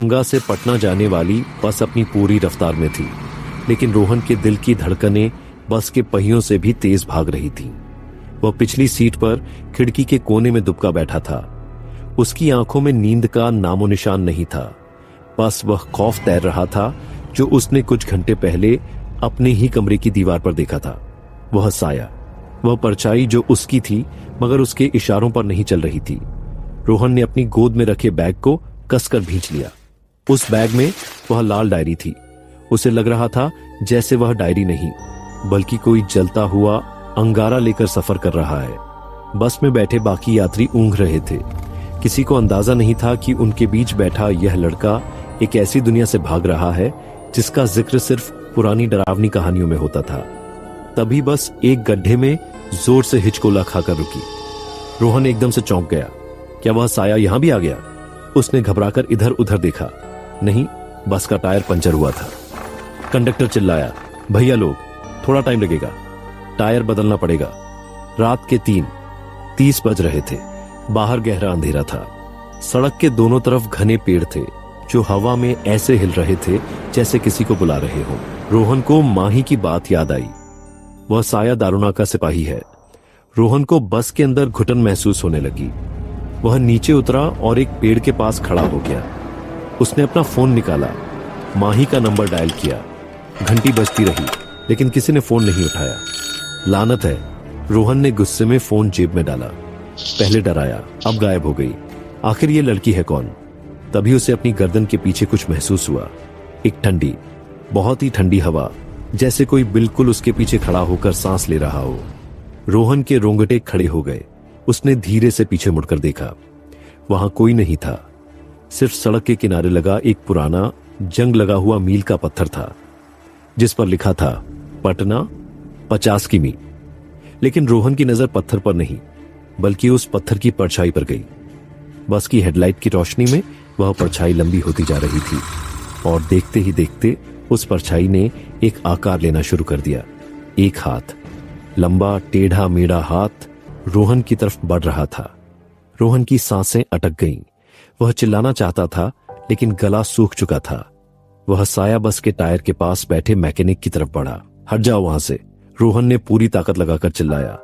गंगा से पटना जाने वाली बस अपनी पूरी रफ्तार में थी, लेकिन रोहन के दिल की धड़कनें बस के पहियों से भी तेज भाग रही थीं। वह पिछली सीट पर खिड़की के कोने में दुबका बैठा था। उसकी आंखों में नींद का नामो निशान नहीं था। बस वह खौफ तैर रहा था जो उसने कुछ घंटे पहले अपने ही कमरे की दीवार पर देखा था। वह साया, वह परछाई जो उसकी थी मगर उसके इशारों पर नहीं चल रही थी। रोहन ने अपनी गोद में रखे बैग को कसकर भींच लिया। उस बैग में वह लाल डायरी थी। उसे लग रहा था जैसे वह डायरी नहीं बल्कि कोई जलता हुआ अंगारा लेकर सफर कर रहा है। बस में बैठे बाकी यात्री ऊँघ रहे थे। किसी को अंदाजा नहीं था कि उनके बीच बैठा यह लड़का एक ऐसी दुनिया से भाग रहा है जिसका जिक्र सिर्फ पुरानी डरावनी कहानियों में होता था। तभी बस एक गड्ढे में जोर से हिचकोला खाकर रुकी। रोहन एकदम से चौंक गया। क्या वह साया यहां भी आ गया? उसने घबराकर इधर उधर देखा। नहीं, बस का टायर पंचर हुआ था। कंडक्टर चिल्लाया, भैया लोग, थोड़ा टाइम लगेगा, टायर बदलना पड़ेगा। रात के 3:30 बज रहे थे। बाहर गहरा अंधेरा था। सड़क के दोनों तरफ घने पेड़ थे जो हवा में ऐसे हिल रहे थे जैसे किसी को बुला रहे हो। रोहन को माही की बात याद आई। वह साया दारुणा का सिपाही है। रोहन को बस के अंदर घुटन महसूस होने लगी। वह नीचे उतरा और एक पेड़ के पास खड़ा हो गया। उसने अपना फोन निकाला, माही का नंबर डायल किया। घंटी बजती रही लेकिन किसी ने फोन नहीं उठाया। लानत है, रोहन ने गुस्से में फोन जेब में डाला। पहले डराया, अब गायब हो गई। आखिर ये लड़की है कौन? तभी उसे अपनी गर्दन के पीछे कुछ महसूस हुआ। एक ठंडी, बहुत ही ठंडी हवा, जैसे कोई बिल्कुल उसके पीछे खड़ा होकर सांस ले रहा हो। रोहन के रोंगटे खड़े हो गए। उसने धीरे से पीछे मुड़कर देखा। वहां कोई नहीं था। सिर्फ सड़क के किनारे लगा एक पुराना जंग लगा हुआ मील का पत्थर था जिस पर लिखा था पटना 50 किमी। लेकिन रोहन की नजर पत्थर पर नहीं बल्कि उस पत्थर की परछाई पर गई। बस की हेडलाइट की रोशनी में वह परछाई लंबी होती जा रही थी और देखते ही देखते उस परछाई ने एक आकार लेना शुरू कर दिया। एक हाथ, लंबा टेढ़ा मेढ़ा हाथ रोहन की तरफ बढ़ रहा था। रोहन की सांसें अटक गईं। वह चिल्लाना चाहता था लेकिन गला सूख चुका था। वह साया बस के टायर के पास बैठे मैकेनिक की तरफ बढ़ा। हट जाओ वहां से, रोहन ने पूरी ताकत लगाकर चिल्लाया।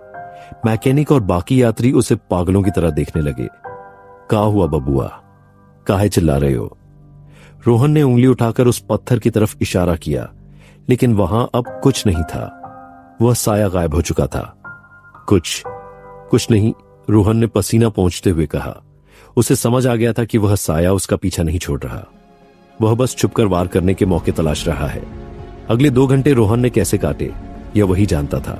मैकेनिक और बाकी यात्री उसे पागलों की तरह देखने लगे। क्या हुआ बबुआ, काहे चिल्ला रहे हो? रोहन ने उंगली उठाकर उस पत्थर की तरफ इशारा किया लेकिन वहां अब कुछ नहीं था। वह साया गायब हो चुका था। कुछ नहीं, रोहन ने पसीना पोंछते हुए कहा। उसे समझ आ गया था कि वह साया उसका पीछा नहीं छोड़ रहा। वह बस छुपकर वार करने के मौके तलाश रहा है। अगले 2 घंटे रोहन ने कैसे काटे यह वही जानता था।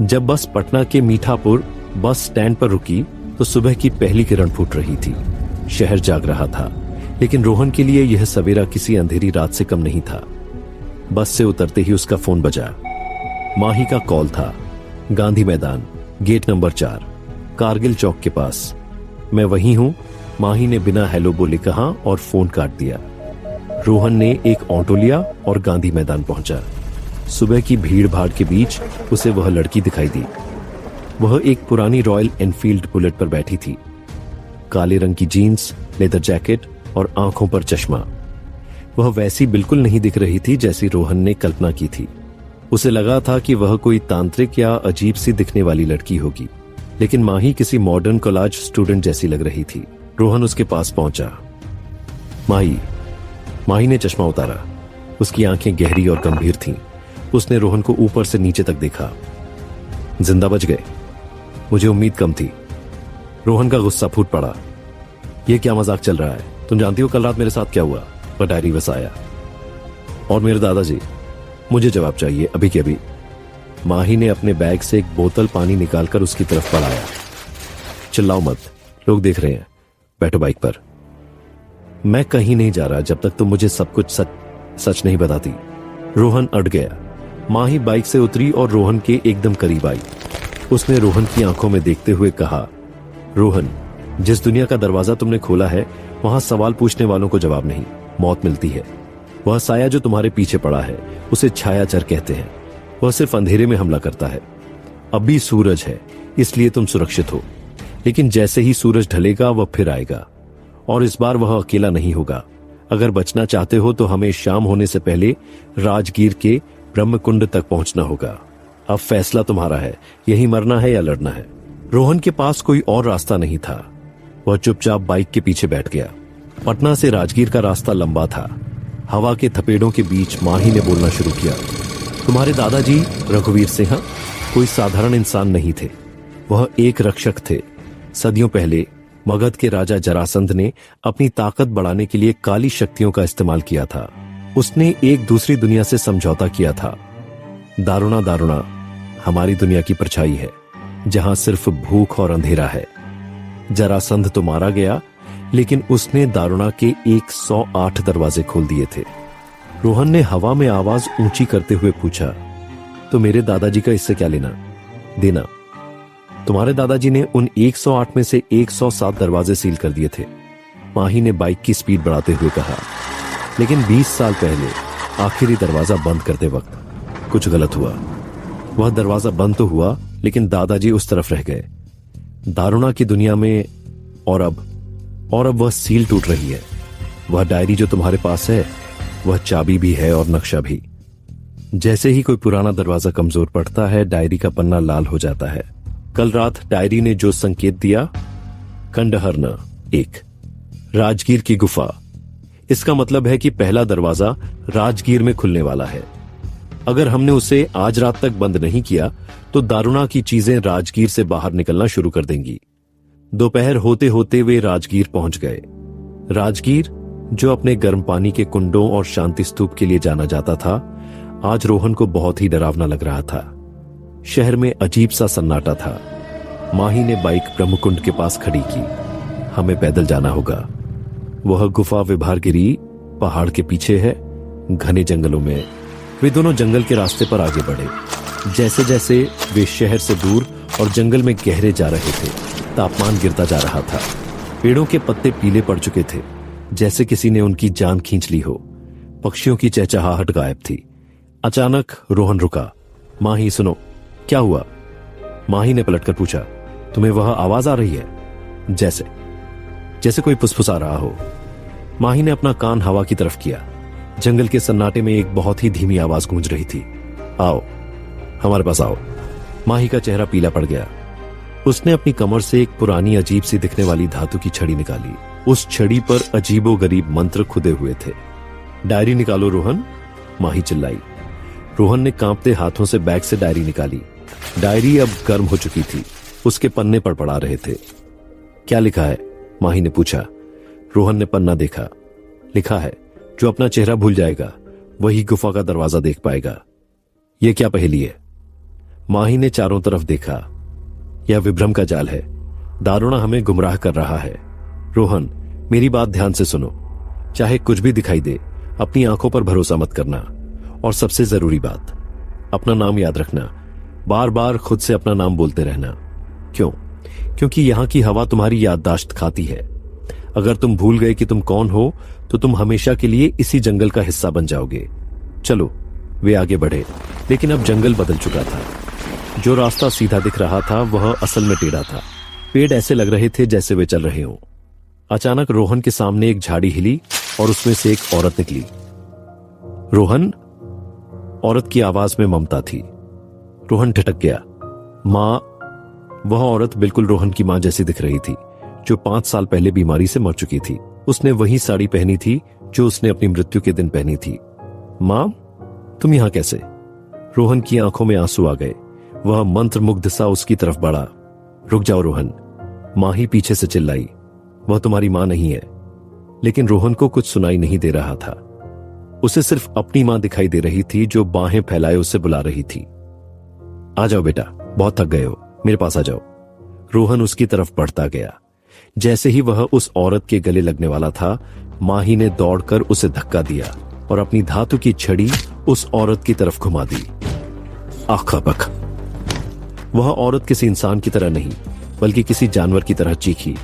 जब बस पटना के मीठापुर बस स्टैंड पर रुकी तो सुबह की पहली किरण फूट रही थी। शहर जाग रहा था लेकिन रोहन के लिए यह सवेरा किसी अंधेरी रात से कम नहीं था। बस से उतरते ही उसका फोन बजा। माही का कॉल था। गांधी मैदान, गेट नंबर 4, कारगिल चौक के पास। मैं वहीं हूं, माही ने बिना हेलो बोले कहा और फोन काट दिया। रोहन ने एक ऑटो लिया और गांधी मैदान पहुंचा। सुबह की भीड़ भाड़ के बीच उसे वह लड़की दिखाई दी। वह एक पुरानी रॉयल एनफील्ड बुलेट पर बैठी थी। काले रंग की जीन्स, लेदर जैकेट और आंखों पर चश्मा। वह वैसी बिल्कुल नहीं दिख रही थी जैसी रोहन ने कल्पना की थी। उसे लगा था कि वह कोई तांत्रिक या अजीब सी दिखने वाली लड़की होगी, लेकिन माही किसी मॉडर्न कॉलेज स्टूडेंट जैसी लग रही थी। रोहन उसके पास पहुंचा। माही ने चश्मा उतारा। उसकी आंखें गहरी और गंभीर थीं। उसने रोहन को ऊपर से नीचे तक देखा। जिंदा बच गए? मुझे उम्मीद कम थी। रोहन का गुस्सा फूट पड़ा। यह क्या मजाक चल रहा है? तुम जानती हो कल रात मेरे साथ क्या हुआ? वह डायरी वसाया। और मेरे दादाजी, मुझे जवाब चाहिए अभी के अभी। माही ने अपने बैग से एक बोतल पानी निकालकर उसकी तरफ बढ़ाया। चिल्लाओ मत, लोग देख रहे हैं। बैठो बाइक पर। मैं कहीं नहीं जा रहा जब तक तुम मुझे सब कुछ सच नहीं बताती। रोहन अड़ गया। माही बाइक से उतरी और रोहन के एकदम करीब आई। उसने रोहन की आंखों में देखते हुए कहा, रोहन, जिस दुनिया का दरवाजा तुमने खोला है वहां सवाल पूछने वालों को जवाब नहीं, मौत मिलती है। वह साया जो तुम्हारे पीछे पड़ा है उसे छायाचर कहते हैं। वह सिर्फ अंधेरे में हमला करता है। अभी सूरज है इसलिए तुम सुरक्षित हो, लेकिन जैसे ही सूरज ढलेगा वह फिर आएगा और इस बार वह अकेला नहीं होगा। अगर बचना चाहते हो तो हमें शाम होने से पहले राजगीर के ब्रह्मकुंड तक पहुंचना होगा। अब फैसला तुम्हारा है, यही मरना है या लड़ना है। रोहन के पास कोई और रास्ता नहीं था। वह चुपचाप बाइक के पीछे बैठ गया। पटना से राजगीर का रास्ता लंबा था। हवा के थपेड़ों के बीच माही ने बोलना शुरू किया। तुम्हारे दादाजी रघुवीर सिंह कोई साधारण इंसान नहीं थे। वह एक रक्षक थे। सदियों पहले मगध के राजा जरासंध ने अपनी ताकत बढ़ाने के लिए काली शक्तियों का इस्तेमाल किया था। उसने एक दूसरी दुनिया से समझौता किया था। दारुणा दारुणा हमारी दुनिया की परछाई है, जहां सिर्फ भूख और अंधेरा है। जरासंध तो मारा गया, लेकिन उसने दारुणा के 108 दरवाजे खोल दिए थे। रोहन ने हवा में आवाज ऊंची करते हुए पूछा, तो मेरे दादाजी का इससे क्या लेना देना? तुम्हारे दादाजी ने उन 108 में से 107 दरवाजे सील कर दिए थे। माही ने बाइक की स्पीड बढ़ाते हुए कहा। लेकिन 20 साल पहले आखिरी दरवाजा बंद करते वक्त कुछ गलत हुआ। वह दरवाजा बंद तो हुआ, लेकिन दादाजी उस तरफ रह गए, दारुणा की दुनिया में। और अब वह सील टूट रही है। वह डायरी जो तुम्हारे पास है, वह चाबी भी है और नक्शा भी। जैसे ही कोई पुराना दरवाजा कमजोर पड़ता है, डायरी का पन्ना लाल हो जाता है। कल रात डायरी ने जो संकेत दिया, खंडहर न 1, राजगीर की गुफा। इसका मतलब है कि पहला दरवाजा राजगीर में खुलने वाला है। अगर हमने उसे आज रात तक बंद नहीं किया तो दारुणा की चीजें राजगीर से बाहर निकलना शुरू कर देंगी। दोपहर होते होते वे राजगीर पहुंच गए। राजगीर, जो अपने गर्म पानी के कुंडों और शांति स्तूप के लिए जाना जाता था, आज रोहन को बहुत ही डरावना लग रहा था। शहर में अजीब सा सन्नाटा था। माही ने बाइक ब्रह्मकुंड के पास खड़ी की। हमें पैदल जाना होगा। वह गुफा विभारगिरी पहाड़ के पीछे है, घने जंगलों में। वे दोनों जंगल के रास्ते पर आगे बढ़े। जैसे जैसे वे शहर से दूर और जंगल में गहरे जा रहे थे, तापमान गिरता जा रहा था। पेड़ों के पत्ते पीले पड़ चुके थे, जैसे किसी ने उनकी जान खींच ली हो। पक्षियों की चहचहाहट गायब थी। अचानक रोहन रुका। माही, सुनो, क्या हुआ? माही ने पलटकर पूछा। तुम्हें वह आवाज आ रही है? जैसे कोई फुसफुसा रहा हो। माही ने अपना कान हवा की तरफ किया। जंगल के सन्नाटे में एक बहुत ही धीमी आवाज गूंज रही थी। आओ, हमारे पास आओ। माही का चेहरा पीला पड़ गया। उसने अपनी कमर से एक पुरानी अजीब सी दिखने वाली धातु की छड़ी निकाली। उस छड़ी पर अजीबोगरीब मंत्र खुदे हुए थे। डायरी निकालो रोहन, माही चिल्लाई। रोहन ने कांपते हाथों से बैग से डायरी निकाली। डायरी अब गर्म हो चुकी थी। उसके पन्ने पड़पड़ा रहे थे। क्या लिखा है? माही ने पूछा। रोहन ने पन्ना देखा। लिखा है, जो अपना चेहरा भूल जाएगा वही गुफा का दरवाजा देख पाएगा। यह क्या पहेली है? माही ने चारों तरफ देखा। यह विभ्रम का जाल है। दारुणा हमें गुमराह कर रहा है। रोहन, मेरी बात ध्यान से सुनो। चाहे कुछ भी दिखाई दे, अपनी आंखों पर भरोसा मत करना। और सबसे जरूरी बात, अपना नाम याद रखना। बार बार खुद से अपना नाम बोलते रहना। क्यों? क्योंकि यहां की हवा तुम्हारी याददाश्त खाती है। अगर तुम भूल गए कि तुम कौन हो, तो तुम हमेशा के लिए इसी जंगल का हिस्सा बन जाओगे। चलो। वे आगे बढ़े, लेकिन अब जंगल बदल चुका था। जो रास्ता सीधा दिख रहा था, वह असल में टेढ़ा था। पेड़ ऐसे लग रहे थे जैसे वे चल रहे हों। अचानक रोहन के सामने एक झाड़ी हिली और उसमें से एक औरत निकली। रोहन? औरत की आवाज में ममता थी। रोहन ठिठक गया। मां? वह औरत बिल्कुल रोहन की मां जैसी दिख रही थी, जो 5 साल पहले बीमारी से मर चुकी थी। उसने वही साड़ी पहनी थी जो उसने अपनी मृत्यु के दिन पहनी थी। मां, तुम यहां कैसे? रोहन की आंखों में आंसू आ गए। वह मंत्रमुग्ध सा उसकी तरफ बढ़ा। रुक जाओ रोहन, माही पीछे से चिल्लाई। वह तुम्हारी मां नहीं है। लेकिन रोहन को कुछ सुनाई नहीं दे रहा था। उसे सिर्फ अपनी मां दिखाई दे रही थी, जो बाहें फैलाए उसे बुला रही थी। आ जाओ बेटा, बहुत थक गए हो, मेरे पास आ जाओ। रोहन उसकी तरफ बढ़ता गया। जैसे ही वह उस औरत के गले लगने वाला था, माही ने दौड़कर उसे धक्का दिया और अपनी धातु की छड़ी उस औरत की तरफ घुमा दी। आखबक! वह औरत किसी इंसान की तरह नहीं, बल्कि किसी जानवर की तरह चीखी,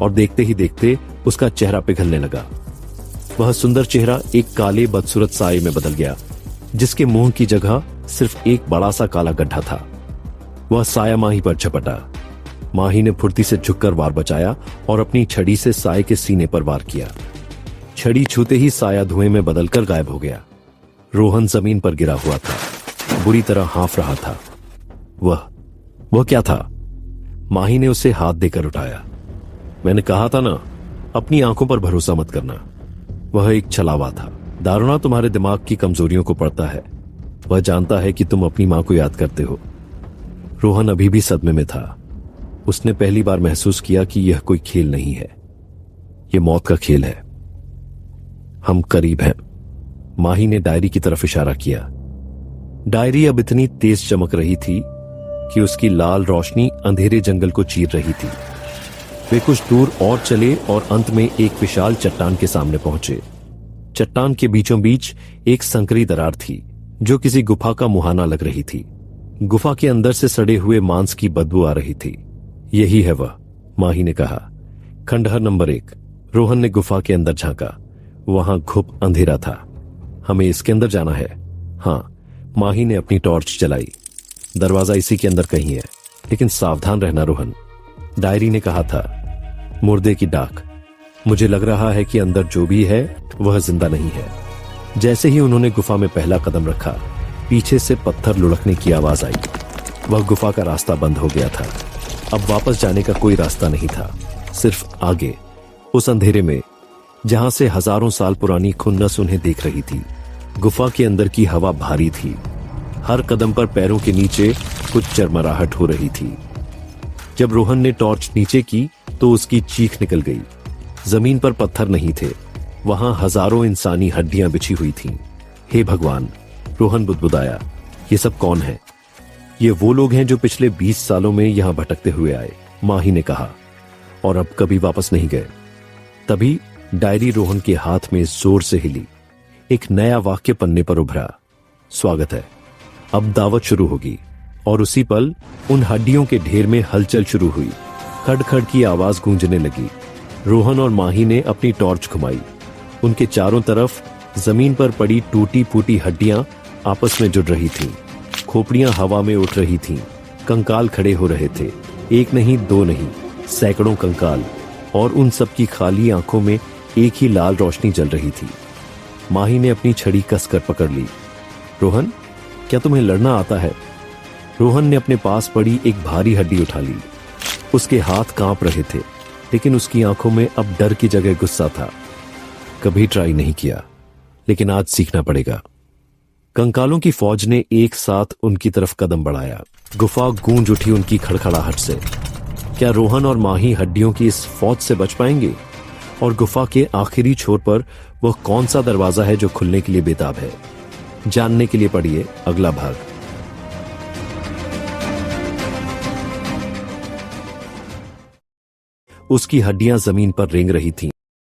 और देखते ही देखते उसका चेहरा पिघलने लगा। वह सुंदर चेहरा एक काले बदसूरत साये में बदल गया, जिसके मुंह की जगह सिर्फ एक बड़ा सा काला गड्ढा था। वह साया माही पर झपटा। माही ने फुर्ती से झुककर वार बचाया और अपनी छड़ी से साये के सीने पर वार किया। छड़ी छूते ही साया धुएं में बदलकर गायब हो गया। रोहन जमीन पर गिरा हुआ था, बुरी तरह हाँफ रहा था। वह क्या था? माही ने उसे हाथ देकर उठाया। मैंने कहा था ना, अपनी आंखों पर भरोसा मत करना। वह एक छलावा था। दारुणा तुम्हारे दिमाग की कमजोरियों को पढ़ता है। वह जानता है कि तुम अपनी मां को याद करते हो। रोहन अभी भी सदमे में था। उसने पहली बार महसूस किया कि यह कोई खेल नहीं है, यह मौत का खेल है। हम करीब हैं। माही ने डायरी की तरफ इशारा किया। डायरी अब इतनी तेज चमक रही थी कि उसकी लाल रोशनी अंधेरे जंगल को चीर रही थी। वे कुछ दूर और चले और अंत में एक विशाल चट्टान के सामने पहुंचे। चट्टान के बीचों बीच एक संकरी दरार थी जो किसी गुफा का मुहाना लग रही थी। गुफा के अंदर से सड़े हुए मांस की बदबू आ रही थी। यही है वह, माही ने कहा। खंडहर नंबर 1। रोहन ने गुफा के अंदर झांका। वहां घुप अंधेरा था। हमें इसके अंदर जाना है। हाँ, माही ने अपनी टॉर्च जलाई। दरवाजा इसी के अंदर कहीं है, लेकिन सावधान रहना रोहन। डायरी ने कहा था। मुर्दे की डाक। मुझे लग रहा है कि अंदर जो भी है वह जिंदा नहीं है। जैसे ही उन्होंने गुफा में पहला कदम रखा, पीछे से पत्थर लुढ़कने की आवाज आई। वह गुफा का रास्ता बंद हो गया था। अब वापस जाने का कोई रास्ता नहीं था, सिर्फ आगे, उस अंधेरे में जहां से हजारों साल पुरानी खुन्नस उन्हें देख रही थी। गुफा के अंदर की हवा भारी थी। हर कदम पर पैरों के नीचे कुछ चरमराहट हो रही थी। जब रोहन ने टॉर्च नीचे की तो उसकी चीख निकल गई। जमीन पर पत्थर नहीं थे, वहां हजारों इंसानी हड्डियां बिछी हुई थीं। हे भगवान, रोहन बुदबुदाया। ये सब कौन है? ये वो लोग हैं जो पिछले 20 सालों में यहां भटकते हुए आए, माही ने कहा, और अब कभी वापस नहीं गए। तभी डायरी रोहन के हाथ में जोर से हिली। एक नया वाक्य पन्ने पर उभरा। स्वागत है, अब दावत शुरू होगी। और उसी पल उन हड्डियों के ढेर में हलचल शुरू हुई। खड़-खड़ की आवाज गूंजने लगी। रोहन और माही ने अपनी टॉर्च घुमाई। उनके चारों तरफ जमीन पर पड़ी टूटी फूटी हड्डियां आपस में जुड़ रही थीं। खोपड़ियां हवा में उठ रही थीं। कंकाल खड़े हो रहे थे। एक नहीं, दो नहीं, सैकड़ों कंकाल। और उन सबकी खाली आंखों में एक ही लाल रोशनी जल रही थी। माही ने अपनी छड़ी कसकर पकड़ ली। रोहन, क्या तुम्हें लड़ना आता है? रोहन ने अपने पास पड़ी एक भारी हड्डी उठा ली। उसके हाथ कांप रहे थे, लेकिन उसकी आंखों में अब डर की जगह गुस्सा था। कभी ट्राई नहीं किया, लेकिन आज सीखना पड़ेगा। कंकालों की फौज ने एक साथ उनकी तरफ कदम बढ़ाया। गुफा गूंज उठी उनकी खड़खड़ाहट से। क्या रोहन और माही हड्डियों की इस फौज से बच पाएंगे? और गुफा के आखिरी छोर पर वह कौन सा दरवाजा है जो खुलने के लिए बेताब है? जानने के लिए पढ़िए अगला भाग। उसकी हड्डियां जमीन पर रेंग रही थीं।